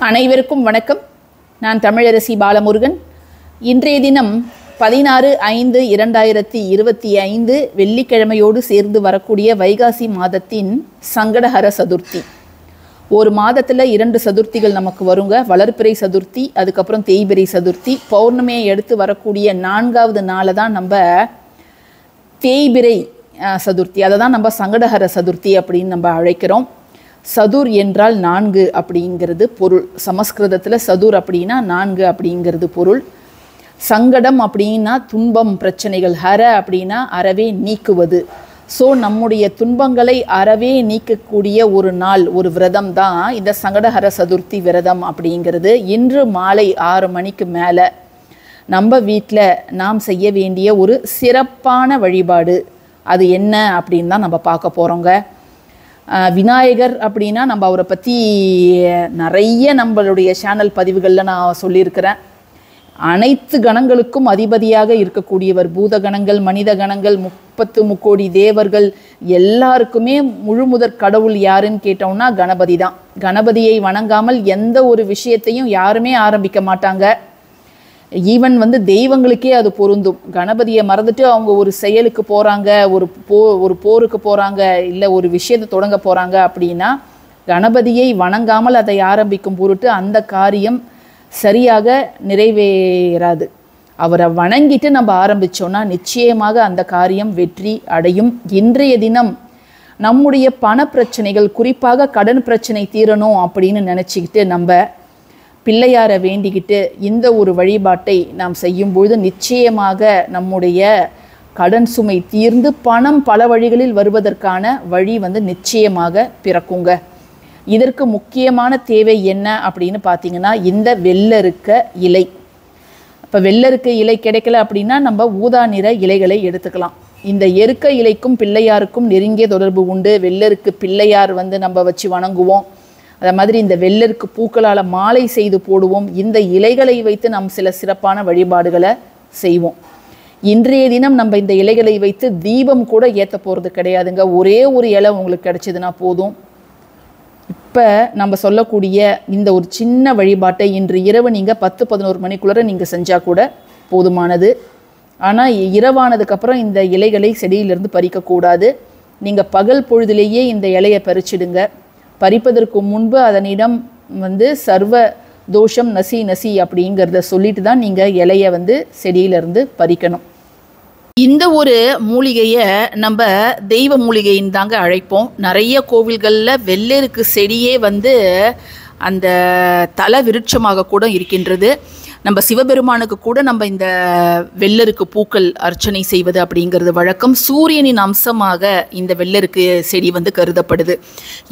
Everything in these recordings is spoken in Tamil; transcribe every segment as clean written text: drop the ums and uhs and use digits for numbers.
அனைவருக்கும் வணக்கம். நான் தமிழரசி பாலமுருகன். இன்றைய தினம் 16/5/2025 வெள்ளிக்கிழமையோடு சேர்ந்து வரக்கூடிய வைகாசி மாதத்தின் சங்கடஹர சதுர்த்தி. ஒரு மாதத்தில் 2 சதுர்த்திகள் நமக்கு வருங்க. வளர்பிறை சதுர்த்தி, அதுக்கப்புறம் தேய்பிறை சதுர்த்தி. பௌர்ணமியை எடுத்து வரக்கூடிய 4வது நாளை தான் நம்ம தேய்பிறை சதுர்த்தி, அதை தான் நம்ம சங்கடஹர சதுர்த்தி அப்படின்னு நம்ம அழைக்கிறோம். சதுர் என்றால் 4 அப்படிங்கிறது பொருள். சமஸ்கிருதத்தில் சதுர் அப்படின்னா 4 அப்படிங்கிறது பொருள். சங்கடம் அப்படின்னா துன்பம், பிரச்சனைகள். ஹர அப்படின்னா அறவே நீக்குவது. ஸோ நம்முடைய துன்பங்களை அறவே நீக்கக்கூடிய ஒரு நாள், ஒரு விரதம் தான் இந்த சங்கடஹர சதுர்த்தி விரதம் அப்படிங்கிறது. இன்று மாலை 6 மணிக்கு மேலே நம்ம வீட்டில் நாம் செய்ய வேண்டிய ஒரு சிறப்பான வழிபாடு அது என்ன அப்படின்னு தான் நம்ம பார்க்க போகிறோங்க. விநாயகர் அப்படின்னா நம்ம அவரை பற்றி நிறைய நம்மளுடைய சேனல் பதிவுகளில் நான் சொல்லியிருக்கிறேன். அனைத்து கணங்களுக்கும் அதிபதியாக இருக்கக்கூடியவர். பூத கணங்கள், மனித கணங்கள், 33 தேவர்கள் எல்லாருக்குமே முழுமுதற் கடவுள் யாருன்னு கேட்டோம்னா கணபதி தான். கணபதியை வணங்காமல் எந்த ஒரு விஷயத்தையும் யாருமே ஆரம்பிக்க மாட்டாங்க. ஈவன் தெய்வங்களுக்கே அது பொருந்தும். கணபதியை மறந்துட்டு அவங்க ஒரு செயலுக்கு போகிறாங்க, ஒரு போருக்கு போகிறாங்க, இல்லை ஒரு விஷயத்தை தொடங்க போகிறாங்க அப்படின்னா கணபதியை வணங்காமல் அதை ஆரம்பிக்கும் பொருட்டு அந்த காரியம் சரியாக நிறைவேறாது. அவரை வணங்கிட்டு நம்ம ஆரம்பித்தோன்னா நிச்சயமாக அந்த காரியம் வெற்றி அடையும். இன்றைய தினம் நம்முடைய பண பிரச்சனைகள், குறிப்பாக கடன் பிரச்சனை தீரணும் அப்படின்னு நினச்சிக்கிட்டு நம்ம பிள்ளையாரை வேண்டிக்கிட்டு இந்த ஒரு வழிபாட்டை நாம் செய்யும்பொழுது நிச்சயமாக நம்முடைய கடன் சுமை தீர்ந்து பணம் பல வழிகளில் வருவதற்கான வழி நிச்சயமாக பிறக்குங்க. இதற்கு முக்கியமான தேவை என்ன அப்படின்னு பார்த்தீங்கன்னா இந்த வெள்ளருக்க இலை. இப்போ வெள்ளருக்க இலை கிடைக்கல அப்படின்னா நம்ம ஊதா நிற இலைகளை எடுத்துக்கலாம். இந்த எருக்க இலைக்கும் பிள்ளையாருக்கும் நெருங்கிய தொடர்பு உண்டு. வெள்ளருக்கு பிள்ளையார் நம்ம வச்சு வணங்குவோம். அதே மாதிரி இந்த வெள்ளருக்கு பூக்களால் மாலை செய்து போடுவோம். இந்த இலைகளை வைத்து நாம் சில சிறப்பான வழிபாடுகளை செய்வோம். இன்றைய தினம் நம்ம இந்த இலைகளை வைத்து தீபம் கூட ஏற்ற போகிறது கிடையாதுங்க. ஒரே ஒரு இலை உங்களுக்கு கிடைச்சதுன்னா போதும். இப்போ நம்ம சொல்லக்கூடிய இந்த ஒரு சின்ன வழிபாட்டை இன்று இரவு நீங்கள் 10-11 மணிக்குள்ளே நீங்கள் செஞ்சால் கூட போதுமானது. ஆனால் இரவானதுக்கப்புறம் இந்த இலைகளை செடியிலிருந்து பறிக்கக்கூடாது. நீங்கள் பகல் பொழுதிலேயே இந்த இலையை பறிச்சிடுங்க. பறிப்பதற்கு முன்பு அதனிடம் சர்வ தோஷம் நசி நசி அப்படிங்கிறத சொல்லிட்டு தான் நீங்கள் இலையை செடியிலிருந்து பறிக்கணும். இந்த ஒரு மூலிகையை நம்ம தெய்வ மூலிகைன்னு தாங்க அழைப்போம். நிறைய கோவில்களில் வெள்ளருக்கு செடியே அந்த தல விருட்சமாக கூட இருக்கின்றது. நம்ம சிவபெருமானுக்கு கூட நம்ம இந்த வெள்ளருக்கு பூக்கள் அர்ச்சனை செய்வது அப்படிங்கிறது வழக்கம். சூரியனின் அம்சமாக இந்த வெள்ளருக்கு செடி கருதப்படுது.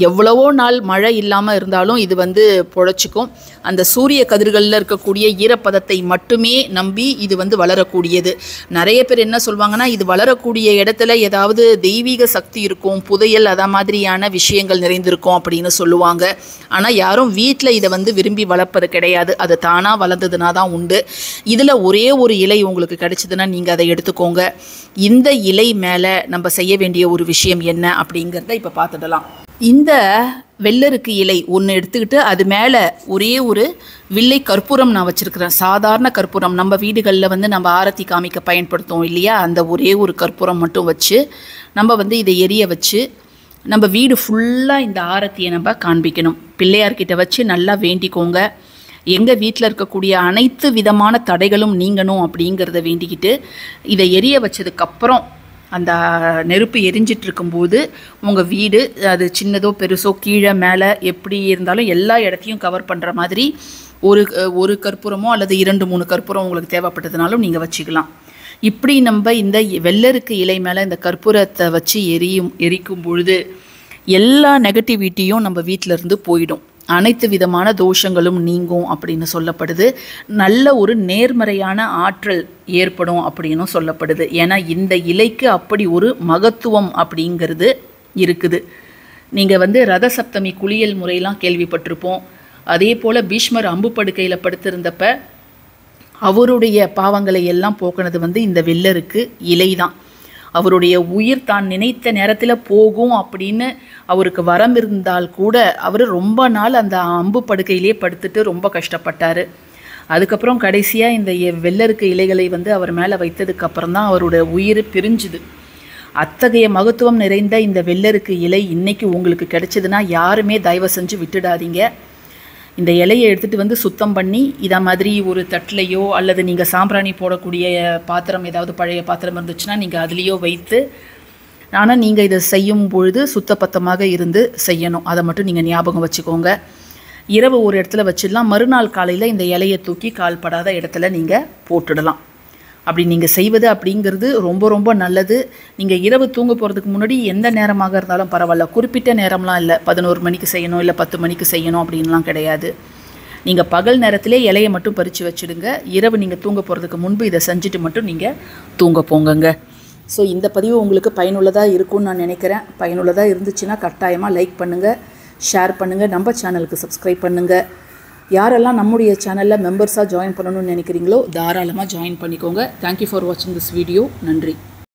எவ்வளவோ நாள் மழை இல்லாமல் இருந்தாலும் இது பொழைச்சிக்கும். அந்த சூரிய கதிர்களில் இருக்கக்கூடிய ஈரப்பதத்தை மட்டுமே நம்பி இது வளரக்கூடியது. நிறைய பேர் என்ன சொல்லுவாங்கன்னா, இது வளரக்கூடிய இடத்துல ஏதாவது தெய்வீக சக்தி இருக்கும், புதையல் அதை மாதிரியான விஷயங்கள் நிறைந்திருக்கும் அப்படின்னு சொல்லுவாங்க. ஆனால் யாரும் வீட்டில் இதை விரும்பி வளர்ப்பது கிடையாது. அது தானாக வளர்ந்ததுனா தான் உண்டு. இதில் ஒரே ஒரு இலை உங்களுக்கு கிடைச்சதுன்னா நீங்கள் அதை எடுத்துக்கோங்க. இந்த இலை மேலே நம்ம செய்ய வேண்டிய ஒரு விஷயம் என்ன அப்படிங்கிறத இப்போ பார்த்துடலாம். இந்த வெள்ளருக்கு இலை ஒன்று எடுத்துக்கிட்டு அது மேலே ஒரே ஒரு வில்லை கற்பூரம் நான் வச்சுருக்கிறேன். சாதாரண கற்பூரம் நம்ம வீடுகளில் நம்ம ஆரத்தி காமிக்க பயன்படுத்துவோம் இல்லையா, அந்த ஒரே ஒரு கற்பூரம் மட்டும் வச்சு நம்ம இதை எரிய வச்சு நம்ம வீடு ஃபுல்லாக இந்த ஆரத்தியை நம்ம காண்பிக்கணும். பிள்ளையார்கிட்ட வச்சு நல்லா வேண்டிக்கோங்க. எங்கள் வீட்டில் இருக்கக்கூடிய அனைத்து விதமான தடைகளும் நீங்கணும் அப்படிங்கிறத வேண்டிக்கிட்டு இதை எரிய வச்சதுக்கப்புறம் அந்த நெருப்பு எரிஞ்சிட்ருக்கும்போது உங்கள் வீடு அது சின்னதோ பெருசோ கீழே மேலே எப்படி இருந்தாலும் எல்லா இடத்தையும் கவர் பண்ணுற மாதிரி ஒரு கற்பூரமோ அல்லது 2-3 கற்பூரம் உங்களுக்கு தேவைப்பட்டதுனாலும் நீங்கள் வச்சுக்கலாம். இப்படி நம்ம இந்த வெள்ளருக்கு இலை மேலே இந்த கற்பூரத்தை வச்சு எரிக்கும் பொழுது எல்லா நெகட்டிவிட்டியும் நம்ம வீட்டிலேருந்து போயிடும். அனைத்து விதமான தோஷங்களும் நீங்கும் அப்படின்னு சொல்லப்படுது. நல்ல ஒரு நேர்மறையான ஆற்றல் ஏற்படும் அப்படின்னும் சொல்லப்படுது. ஏன்னா இந்த இலைக்கு அப்படி ஒரு மகத்துவம் அப்படிங்கிறது இருக்குது. நீங்கள் ரத சப்தமி குளியல் முறையெல்லாம் கேள்விப்பட்டிருப்போம். அதே போல் பீஷ்மர் அம்பு படுக்கையில் படுத்திருந்தப்ப அவருடைய பாவங்களை எல்லாம் போக்குனது இந்த வெள்ளருக்கு இலை தான். அவருடைய உயிர் தான் நினைத்த நேரத்தில் போகும் அப்படின்னு அவருக்கு வரம் இருந்தால் கூட அவர் ரொம்ப நாள் அந்த அம்பு படுக்கையிலே படுத்துட்டு ரொம்ப கஷ்டப்பட்டார். அதுக்கப்புறம் கடைசியாக இந்த வெள்ளருக்கு இலைகளை அவர் மேலே வைத்ததுக்கப்புறம் தான் அவருடைய உயிர் பிரிஞ்சுது. அத்தகைய மகத்துவம் நிறைந்த இந்த வெள்ளருக்கு இலை இன்றைக்கி உங்களுக்கு கிடைச்சதுன்னா யாருமே தயவு செஞ்சு விட்டுடாதீங்க. இந்த இலையை எடுத்துகிட்டு சுத்தம் பண்ணி இதை மாதிரி ஒரு தட்டிலையோ அல்லது நீங்கள் சாம்பிராணி போடக்கூடிய பாத்திரம் ஏதாவது பழைய பாத்திரம் இருந்துச்சுன்னா நீங்கள் அதுலேயோ வைத்து, ஆனால் நீங்கள் இதை செய்யும் பொழுது சுத்தபத்தமாக இருந்து செய்யணும். அதை மட்டும் நீங்கள் ஞாபகம் வச்சுக்கோங்க. இரவு ஒரு இடத்துல வச்சிடலாம், மறுநாள் காலையில் இந்த இலையை தூக்கி கால்படாத இடத்துல நீங்கள் போட்டுடலாம். அப்படி நீங்கள் செய்வது அப்படிங்கிறது ரொம்ப ரொம்ப நல்லது. நீங்கள் இரவு தூங்க போகிறதுக்கு முன்னாடி எந்த நேரமாக இருந்தாலும் பரவாயில்ல, குறிப்பிட்ட நேரம்லாம் இல்லை 11 மணிக்கு செய்யணும் இல்லை 10 மணிக்கு செய்யணும் அப்படின்லாம் கிடையாது. நீங்கள் பகல் நேரத்திலே இலையை மட்டும் பறித்து வச்சுடுங்க. இரவு நீங்கள் தூங்க போகிறதுக்கு முன்பு இதை செஞ்சுட்டு மட்டும் நீங்கள் தூங்க போங்கங்க. ஸோ இந்த பதிவு உங்களுக்கு பயனுள்ளதாக இருக்கும்னு நான் நினைக்கிறேன். பயனுள்ளதாக இருந்துச்சுன்னா கட்டாயமாக லைக் பண்ணுங்கள், ஷேர் பண்ணுங்கள், நம்ம சேனலுக்கு சப்ஸ்கிரைப் பண்ணுங்கள். யாரெல்லாம் நம்முடைய சேனலில் மெம்பர்ஸாக ஜாயின் பண்ணணும்னு நினைக்கிறீங்களோ தாராளமாக ஜாயின் பண்ணிக்கோங்க. தேங்க்யூ ஃபார் வாட்சிங் திஸ் வீடியோ. நன்றி.